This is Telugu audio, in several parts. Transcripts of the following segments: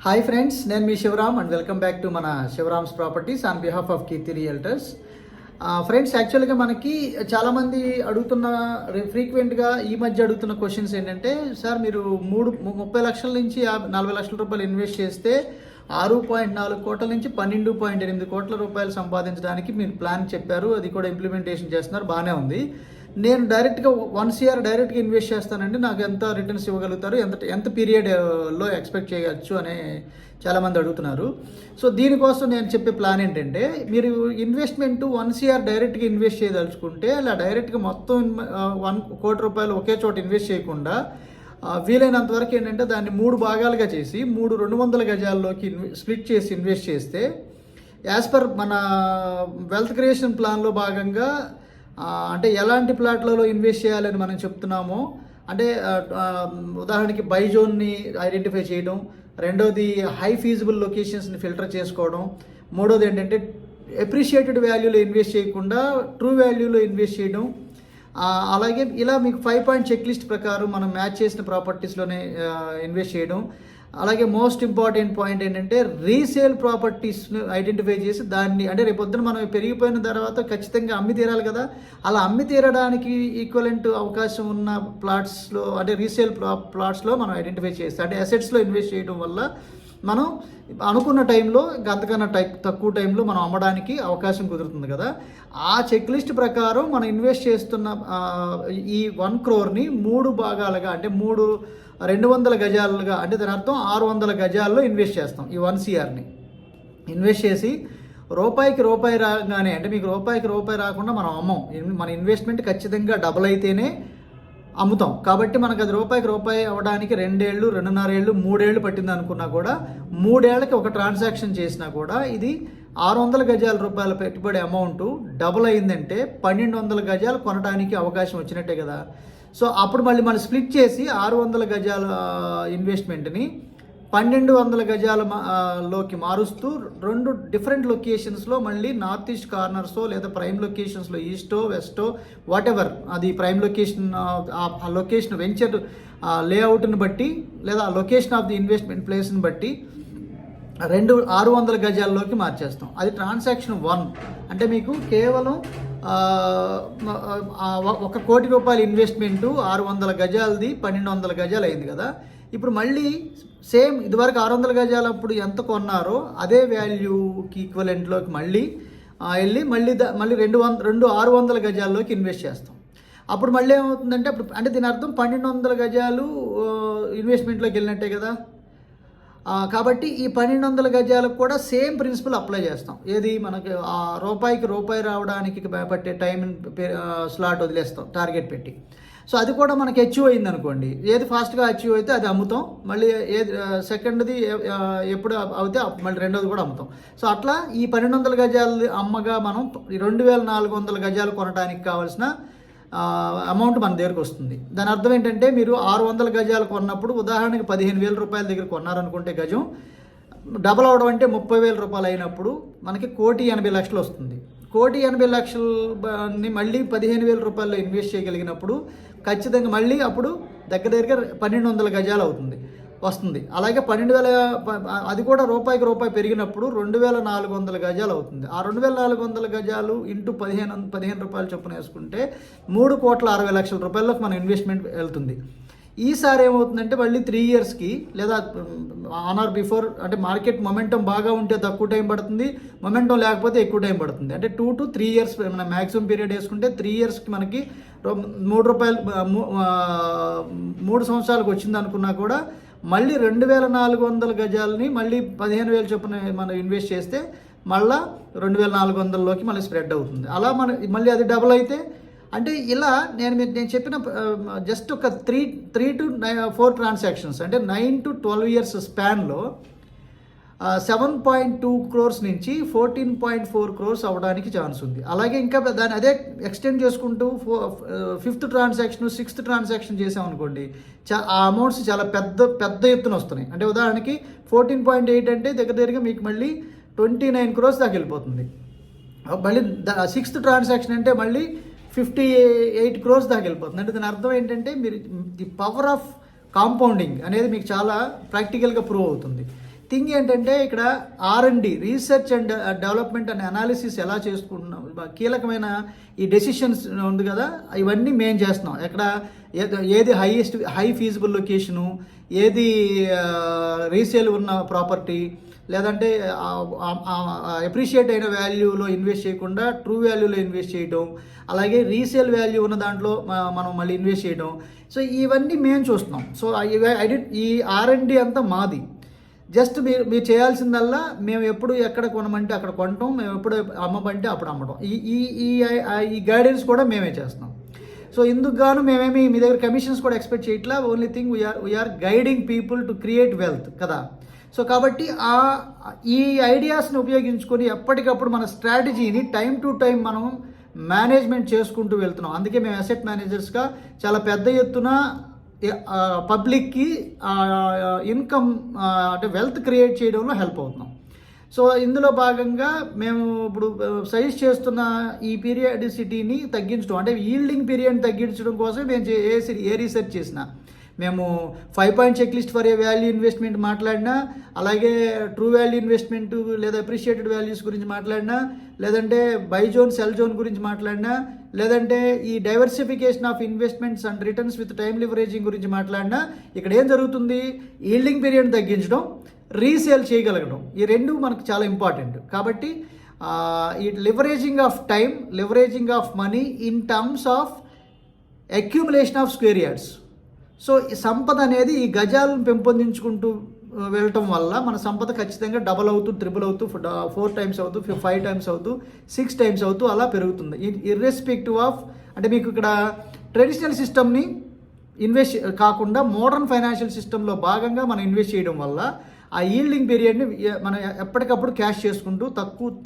హాయ్ ఫ్రెండ్స్, నేను మీ Shivaram and welcome back to మన Shivaram's properties on behalf of Keerthi realtors. Friends, యాక్చువల్గా మనకి చాలామంది అడుగుతున్న ఫ్రీక్వెంట్గా ఈ మధ్య అడుగుతున్న క్వశ్చన్స్ ఏంటంటే, సార్ మీరు 30 లక్షల నుంచి 40 లక్షల రూపాయలు ఇన్వెస్ట్ చేస్తే 6.4 కోట్ల నుంచి 12.8 కోట్ల రూపాయలు సంపాదించడానికి మీరు ప్లాన్ చెప్పారు, అది కూడా ఇంప్లిమెంటేషన్ చేస్తున్నారు, బాగానే ఉంది. నేను డైరెక్ట్గా 1 CR డైరెక్ట్గా ఇన్వెస్ట్ చేస్తానండి, నాకు ఎంత రిటర్న్స్ ఇవ్వగలుగుతారు, ఎంత పీరియడ్లో ఎక్స్పెక్ట్ చేయవచ్చు అని చాలామంది అడుగుతున్నారు. సో దీనికోసం నేను చెప్పే ప్లాన్ ఏంటంటే, మీరు ఇన్వెస్ట్మెంట్ 1 CR డైరెక్ట్గా ఇన్వెస్ట్ చేయదలుచుకుంటే అలా డైరెక్ట్గా మొత్తం 1 కోటి రూపాయలు ఒకే చోట ఇన్వెస్ట్ చేయకుండా వీలైనంత వరకు ఏంటంటే దాన్ని 3 భాగాలుగా చేసి 200 గజాల్లోకి స్ప్లిట్ చేసి ఇన్వెస్ట్ చేస్తే, యాజ్ పర్ మన వెల్త్ క్రియేషన్ ప్లాన్లో భాగంగా అంటే ఎలాంటి ప్లాట్లలో ఇన్వెస్ట్ చేయాలని మనం చెప్తున్నామో, అంటే ఉదాహరణకి బై జోన్ని ఐడెంటిఫై చేయడం, రెండోది హై ఫీజిబుల్ లొకేషన్స్ని ఫిల్టర్ చేసుకోవడం, మూడోది ఏంటంటే అప్రిషియేటెడ్ వాల్యూలో ఇన్వెస్ట్ చేయకుండా ట్రూ వాల్యూలో ఇన్వెస్ట్ చేయడం. అలాగే ఇలా మీకు 5 పాయింట్ చెక్ లిస్ట్ ప్రకారం మనం మ్యాచ్ చేసిన ప్రాపర్టీస్లోనే ఇన్వెస్ట్ చేయడం. అలాగే మోస్ట్ ఇంపార్టెంట్ పాయింట్ ఏంటంటే రీసేల్ ప్రాపర్టీస్ను ఐడెంటిఫై చేసి దాన్ని, అంటే రేపొద్దున మనం పెరిగిపోయిన తర్వాత ఖచ్చితంగా అమ్మి తీరాలి కదా, అలా అమ్మి తీరడానికి ఈక్వలెంట్ అవకాశం ఉన్న ప్లాట్స్లో, అంటే రీసేల్ ప్లాట్స్లో మనం ఐడెంటిఫై చేస్తాం. అంటే అసెట్స్లో ఇన్వెస్ట్ చేయడం వల్ల మనం అనుకున్న టైంలో అంతకన్నా తక్కువ టైంలో మనం అమ్మడానికి అవకాశం కుదురుతుంది కదా. ఆ చెక్ లిస్ట్ ప్రకారం మనం ఇన్వెస్ట్ చేస్తున్న ఈ 1 crore 3 భాగాలుగా, అంటే 200 గజాలుగా, అంటే దాని అర్థం 600 గజాల్లో ఇన్వెస్ట్ చేస్తాం. ఈ 1 CRని ఇన్వెస్ట్ చేసి రూపాయికి రూపాయి రాగానే, అంటే మీకు రూపాయికి రూపాయి రాకుండా మనం అమ్మం. మన ఇన్వెస్ట్మెంట్ ఖచ్చితంగా డబుల్ అయితేనే అమ్ముతాం. కాబట్టి మనకు అది రూపాయికి రూపాయి అవ్వడానికి 2 ఏళ్ళు, 2.5 ఏళ్ళు, 3 ఏళ్ళు పట్టింది అనుకున్నా కూడా, 3 ఏళ్ళకి ఒక ట్రాన్సాక్షన్ చేసినా కూడా ఇది 600 గజాల రూపాయల పెట్టుబడి అమౌంట్ డబుల్ అయిందంటే 1200 గజాలు కొనడానికి అవకాశం వచ్చినట్టే కదా. సో అప్పుడు మళ్ళీ మనం స్ప్లిట్ చేసి 600 గజాల ఇన్వెస్ట్మెంట్ని 1200 గజాల లోకి మారుస్తూ 2 డిఫరెంట్ లొకేషన్స్లో, మళ్ళీ నార్త్ ఈస్ట్ కార్నర్సో లేదా ప్రైమ్ లొకేషన్స్లో, ఈస్టో వెస్టో వాటెవర్, అది ప్రైమ్ లొకేషన్, ఆ లొకేషన్ వెంచర్ లేఅవుట్ని బట్టి లేదా లొకేషన్ ఆఫ్ ది ఇన్వెస్ట్మెంట్ ప్లేస్ని బట్టి 600 గజాల్లోకి మార్చేస్తాం. అది ట్రాన్సాక్షన్ 1. అంటే మీకు కేవలం 1 కోటి రూపాయల ఇన్వెస్ట్మెంటు 600 గజాలది 1200 గజాలు అయింది కదా. ఇప్పుడు మళ్ళీ సేమ్ ఇదివరకు 600 గజాలు అప్పుడు ఎంత కొన్నారో అదే వాల్యూకి ఈక్వలెంట్లోకి మళ్ళీ వెళ్ళి మళ్ళీ 600 గజాల్లోకి ఇన్వెస్ట్ చేస్తాం. అప్పుడు మళ్ళీ ఏమవుతుందంటే, అంటే దీని అర్థం 1200 గజాలు ఇన్వెస్ట్మెంట్లోకి వెళ్ళినట్టే కదా. కాబట్టి ఈ 1200 గజాలకు కూడా సేమ్ ప్రిన్సిపల్ అప్లై చేస్తాం. ఏది మనకి రూపాయికి రూపాయి రావడానికి పట్టే టైం స్లాట్ వదిలేస్తాం టార్గెట్ పెట్టి. సో అది కూడా మనకి అచీవ్ అయింది అనుకోండి, ఏది ఫాస్ట్గా అచీవ్ అయితే అది అమ్ముతాం, మళ్ళీ ఏది సెకండ్ది ఎప్పుడు అవుతే మళ్ళీ రెండోది కూడా అమ్ముతాం. సో అట్లా ఈ 1200 గజాలు అమ్మగా మనం 2400 గజాలు కొనడానికి కావాల్సిన అమౌంట్ మన దగ్గరకు వస్తుంది. దాని అర్థం ఏంటంటే, మీరు 600 గజాలు కొన్నప్పుడు ఉదాహరణకి 15,000 రూపాయల దగ్గర కొన్నారనుకుంటే గజం, డబల్ అవడం అంటే 30,000 రూపాయలు అయినప్పుడు మనకి 1,80,00,000 వస్తుంది. 1,80,00,000ని మళ్ళీ 15,000 రూపాయల్లో ఇన్వెస్ట్ చేయగలిగినప్పుడు ఖచ్చితంగా మళ్ళీ అప్పుడు దగ్గరగా 1,200 గజాలు వస్తుంది. అలాగే 12,000, అది కూడా రూపాయికి రూపాయి పెరిగినప్పుడు 2,400 గజాలు అవుతుంది. ఆ 2,400 గజాలు ఇంటూ 15 రూపాయలు చొప్పున వేసుకుంటే 3,60,00,000 రూపాయలకు మన ఇన్వెస్ట్మెంట్ వెళ్తుంది. ఈసారి ఏమవుతుందంటే మళ్ళీ 3 ఇయర్స్కి లేదా ఆన్ ఆర్ బిఫోర్, అంటే మార్కెట్ మొమెంటం బాగా ఉంటే తక్కువ టైం పడుతుంది, మొమెంటం లేకపోతే ఎక్కువ టైం పడుతుంది. అంటే 2 to 3 ఇయర్స్ మన మ్యాక్సిమం పీరియడ్ వేసుకుంటే 3 ఇయర్స్కి మనకి 3 రూపాయలు 3 సంవత్సరాలకు వచ్చింది అనుకున్నా కూడా మళ్ళీ 2,400 గజాలని మళ్ళీ 15,000 చొప్పున మనం ఇన్వెస్ట్ చేస్తే మళ్ళీ 2,400లోకి మళ్ళీ స్ప్రెడ్ అవుతుంది. అలా మళ్ళీ అది డబుల్ అయితే, అంటే ఇలా నేను చెప్పిన జస్ట్ ఒక 3 to 4 ట్రాన్సాక్షన్స్, అంటే 9 to 12 ఇయర్స్ స్పాన్లో 7.2 crores నుంచి 14.4 crores అవ్వడానికి ఛాన్స్ ఉంది. అలాగే ఇంకా దాన్ని అదే ఎక్స్టెండ్ చేసుకుంటూ 5th ట్రాన్సాక్షన్ 6th ట్రాన్సాక్షన్ చేసామనుకోండి, ఆ అమౌంట్స్ చాలా పెద్ద ఎత్తున వస్తున్నాయి. అంటే ఉదాహరణకి 14.8 అంటే దగ్గరగా మీకు మళ్ళీ 29 crores దాకా వెళ్ళిపోతుంది. మళ్ళీ 6th ట్రాన్సాక్షన్ అంటే మళ్ళీ 58 crores దాకా వెళ్ళిపోతుంది. అంటే దాని అర్థం ఏంటంటే, మీరు ది పవర్ ఆఫ్ కాంపౌండింగ్ అనేది మీకు చాలా ప్రాక్టికల్గా ప్రూవ్ అవుతుంది. థింగ్ ఏంటంటే ఇక్కడ R&D, research and development and analysis ఎలా చేసుకుంటున్నాం, కీలకమైన ఈ డెసిషన్స్ ఉంది కదా, ఇవన్నీ మేము చేస్తున్నాం. ఎక్కడ ఏది హై ఫీజిబుల్ లొకేషను, ఏది రీసేల్ ఉన్న ప్రాపర్టీ, లేదంటే అప్రిషియేట్ అయిన వాల్యూలో ఇన్వెస్ట్ చేయకుండా ట్రూ వాల్యూలో ఇన్వెస్ట్ చేయడం, అలాగే రీసేల్ వాల్యూ ఉన్న దాంట్లో మనం మళ్ళీ ఇన్వెస్ట్ చేయడం. సో ఇవన్నీ మేము చూస్తున్నాం. సో ఈ R&D అంతా మాది. జస్ట్ మీరు చేయాల్సిందల్లా మేము ఎప్పుడు ఎక్కడ కొనమంటే అక్కడ కొనటం, మేము ఎప్పుడు అమ్మమంటే అప్పుడు అమ్మడం, ఈ గైడెన్స్ కూడా మేమే చేస్తున్నాం. సో ఇందుకు గాను మేమేమి మీ దగ్గర కమిషన్స్ కూడా ఎక్స్పెక్ట్ చేయట్లా. Only thing we're guiding people to create wealth కదా. సో కాబట్టి ఈ ఐడియాస్ని ఉపయోగించుకొని ఎప్పటికప్పుడు మన స్ట్రాటజీని టైం టు టైం మనం మేనేజ్మెంట్ చేసుకుంటూ వెళ్తున్నాం. అందుకే మేము అసెట్ మేనేజర్స్గా చాలా పెద్ద ఎత్తున పబ్లిక్కి ఇన్కమ్ అంటే వెల్త్ క్రియేట్ చేయడంలో హెల్ప్ అవుతున్నాం. సో ఇందులో భాగంగా మేము ఇప్పుడు సజెస్ట్ చేస్తున్న ఈ పీరియాడిసిటీని తగ్గించడం, అంటే ఈల్డింగ్ పీరియడ్ తగ్గించడం కోసం మేము ఏ రీసెర్చ్ చేసినా, మేము 5 point check list for a value investment మాట్లాడినా, అలాగే ట్రూ వాల్యూ ఇన్వెస్ట్మెంట్ లేదా అప్రిషియేటెడ్ వాల్యూస్ గురించి మాట్లాడినా, లేదంటే బై జోన్ సెల్ జోన్ గురించి మాట్లాడినా, లేదంటే ఈ diversification of investments and returns with time leveraging గురించి మాట్లాడినా, ఇక్కడ ఏం జరుగుతుంది, ఈల్డింగ్ పీరియడ్ తగ్గించడం, రీసేల్ చేయగలగడం, ఈ రెండు మనకు చాలా ఇంపార్టెంట్. కాబట్టి ఈ leveraging of time, leveraging of money in terms of accumulation of square yards. So ఈ సంపద అనేది ఈ గజాలను పెంపొందించుకుంటూ వెళ్ళటం వల్ల మన సంపద ఖచ్చితంగా డబల్ అవుతూ, ట్రిపుల్ అవుతూ, 4 టైమ్స్ అవుతూ, 5 టైమ్స్ అవుతూ, 6 టైమ్స్ అవుతూ అలా పెరుగుతుంది. ఇర్రెస్పెక్టివ్ ఆఫ్, అంటే మీకు ఇక్కడ ట్రెడిషనల్ సిస్టమ్ని ఇన్వెస్ట్ కాకుండా మోడర్న్ ఫైనాన్షియల్ సిస్టంలో భాగంగా మనం ఇన్వెస్ట్ చేయడం వల్ల ఆ ఈల్డింగ్ పీరియడ్ని మనం ఎప్పటికప్పుడు క్యాష్ చేసుకుంటూ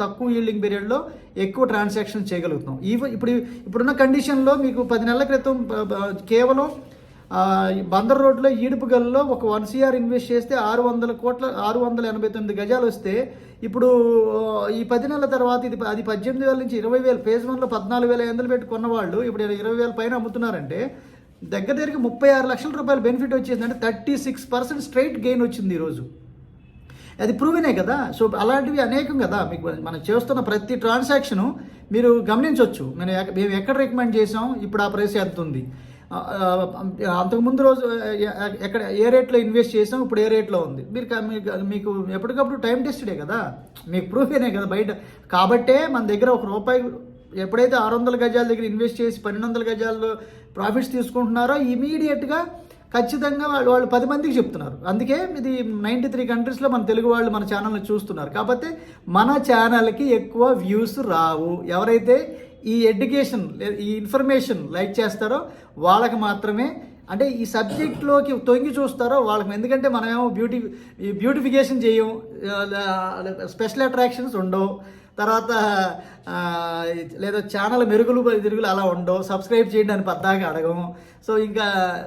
తక్కువ ఈల్డింగ్ పీరియడ్లో ఎక్కువ ట్రాన్సాక్షన్ చేయగలుగుతాం. ఇప్పుడున్న కండిషన్లో మీకు 10 నెలల క్రితం కేవలం బందర్ రోడ్లో ఈడుపుగల్లో ఒక 1 CR ఇన్వెస్ట్ చేస్తే 689 గజాలు వస్తే, ఇప్పుడు ఈ 10 నెలల తర్వాత అది 18,000 నుంచి 20,000, ఫేజ్ 1లో 14,500 పెట్టి కొన్నవాళ్ళు ఇప్పుడు 20,000 పైన అమ్ముతున్నారంటే దగ్గర 36 లక్షల రూపాయలు బెనిఫిట్ వచ్చేది. అంటే 36% స్ట్రైట్ గెయిన్ వచ్చింది ఈరోజు. అది ప్రూవినే కదా. సో అలాంటివి అనేకం కదా. మీకు మనం చేస్తున్న ప్రతి ట్రాన్సాక్షను మీరు గమనించవచ్చు. మేము ఎక్కడ రికమెండ్ చేసాం, ఇప్పుడు ఆ ప్రైస్ ఎంత ఉంది, అంతకుముందు రోజు ఎక్కడ ఏ రేట్లో ఇన్వెస్ట్ చేసాం, ఇప్పుడు ఏ రేట్లో ఉంది, మీకు ఎప్పటికప్పుడు టైం టెస్టెడే కదా, మీకు ప్రూఫేనే కదా బయట. కాబట్టే మన దగ్గర ₹1 ఎప్పుడైతే 600 గజాల దగ్గర ఇన్వెస్ట్ చేసి 1200 గజాలు ప్రాఫిట్స్ తీసుకుంటున్నారో ఇమీడియట్గా ఖచ్చితంగా వాళ్ళు 10 మందికి చెప్తున్నారు. అందుకే ఇది 93 కంట్రీస్లో మన తెలుగు వాళ్ళు మన ఛానల్ని చూస్తున్నారు. కాకపోతే మన ఛానల్కి ఎక్కువ వ్యూస్ రావు. ఎవరైతే ఈ ఎడ్యుకేషన్, ఈ ఇన్ఫర్మేషన్ లైక్ చేస్తారో వాళ్ళకి మాత్రమే, అంటే ఈ సబ్జెక్ట్లోకి తొంగి చూస్తారో వాళ్ళకి. ఎందుకంటే మనమేమో బ్యూటిఫికేషన్ చేయం, స్పెషల్ అట్రాక్షన్స్ ఉండవు, తర్వాత లేదా ఛానల్ మెరుగులు అలా ఉండవు, సబ్స్క్రైబ్ చేయడానికి పద్దాగా అడగము.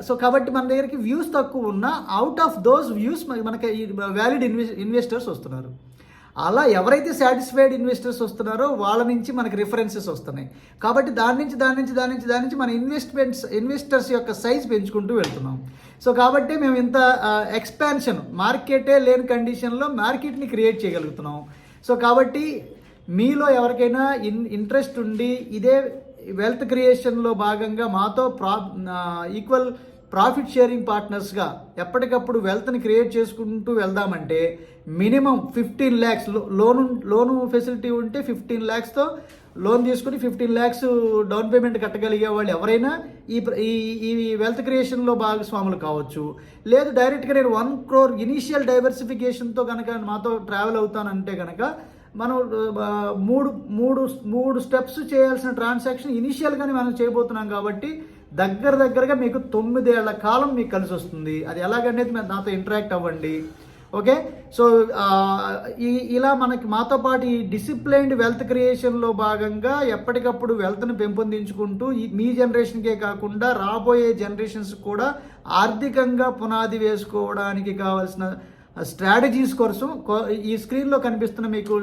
సో కాబట్టి మన దగ్గరికి వ్యూస్ తక్కువ ఉన్నా అవుట్ ఆఫ్ దోస్ వ్యూస్ మనకి వ్యాలిడ్ ఇన్వెస్టర్స్ వస్తున్నారు. అలా ఎవరైతే సాటిస్ఫైడ్ ఇన్వెస్టర్స్ వస్తున్నారో వాళ్ళ నుంచి మనకి రిఫరెన్సెస్ వస్తున్నాయి. కాబట్టి దాని నుంచి మన ఇన్వెస్టర్స్ యొక్క సైజ్ పెంచుకుంటూ వెళ్తున్నాం. సో కాబట్టి మేము ఇంత ఎక్స్పాన్షన్, మార్కెటే లేని కండిషన్లో మార్కెట్ని క్రియేట్ చేయగలుగుతున్నాం. సో కాబట్టి మీలో ఎవరికైనా ఇంట్రెస్ట్ ఉండి ఇదే వెల్త్ క్రియేషన్లో భాగంగా మాతో ఈక్వల్ ప్రాఫిట్ షేరింగ్ పార్ట్నర్స్గా ఎప్పటికప్పుడు వెల్త్ని క్రియేట్ చేసుకుంటూ వెళ్దామంటే మినిమం 15 lakhs లోను ఫెసిలిటీ ఉంటే 15 lakhsతో లోన్ తీసుకుని 15 lakhs డౌన్ పేమెంట్ కట్టగలిగే వాళ్ళు ఎవరైనా ఈ వెల్త్ క్రియేషన్లో భాగస్వాములు కావచ్చు. లేదు డైరెక్ట్గా నేను 1 crore ఇనీషియల్ డైవర్సిఫికేషన్తో కనుక మాతో ట్రావెల్ అవుతానంటే కనుక మనం మూడు స్టెప్స్ చేయాల్సిన ట్రాన్సాక్షన్ ఇనీషియల్గానే మనం చేయబోతున్నాం. కాబట్టి దగ్గరగా మీకు 9 ఏళ్ల కాలం మీకు కలిసి వస్తుంది. అది ఎలాగనేది నాతో ఇంటరాక్ట్ అవ్వండి. ఓకే. సో ఇలా మాతో పాటు ఈ డిసిప్లైన్డ్ వెల్త్ క్రియేషన్లో భాగంగా ఎప్పటికప్పుడు వెల్త్ని పెంపొందించుకుంటూ మీ జనరేషన్కే కాకుండా రాబోయే జనరేషన్స్ కూడా ఆర్థికంగా పునాది వేసుకోవడానికి కావాల్సిన స్ట్రాటజీస్ కోసం ఈ స్క్రీన్లో కనిపిస్తున్న మీకు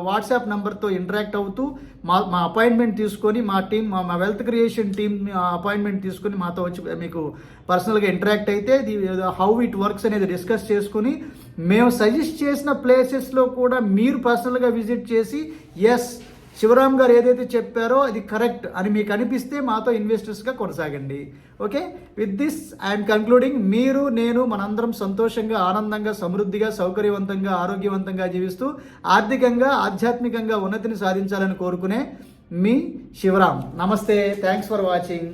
వాట్సాప్ నెంబర్తో ఇంటరాక్ట్ అవుతూ మా అపాయింట్మెంట్ తీసుకొని మా టీం మా వెల్త్ క్రియేషన్ టీమ్ అపాయింట్మెంట్ తీసుకొని మాతో వచ్చి మీకు పర్సనల్గా ఇంటరాక్ట్ అయితే హౌ ఇట్ వర్క్స్ అనేది డిస్కస్ చేసుకుని మేము సజెస్ట్ చేసిన ప్లేసెస్లో కూడా మీరు పర్సనల్గా విజిట్ చేసి ఎస్ శివరామ్ గారు ఏదైతే చెప్పారో అది కరెక్ట్ అని మీకు అనిపిస్తే మాతో ఇన్వెస్టర్స్గా కొనసాగండి. Okay, with this I'm concluding. మీరు నేను మనందరం సంతోషంగా, ఆనందంగా, సమృద్ధిగా, సౌకర్యవంతంగా, ఆరోగ్యవంతంగా జీవిస్తూ ఆర్థికంగా, ఆధ్యాత్మికంగా ఉన్నతిని సాధించాలని కోరుకునే మీ శివరామ్. నమస్తే, థ్యాంక్స్ ఫర్ వాచింగ్.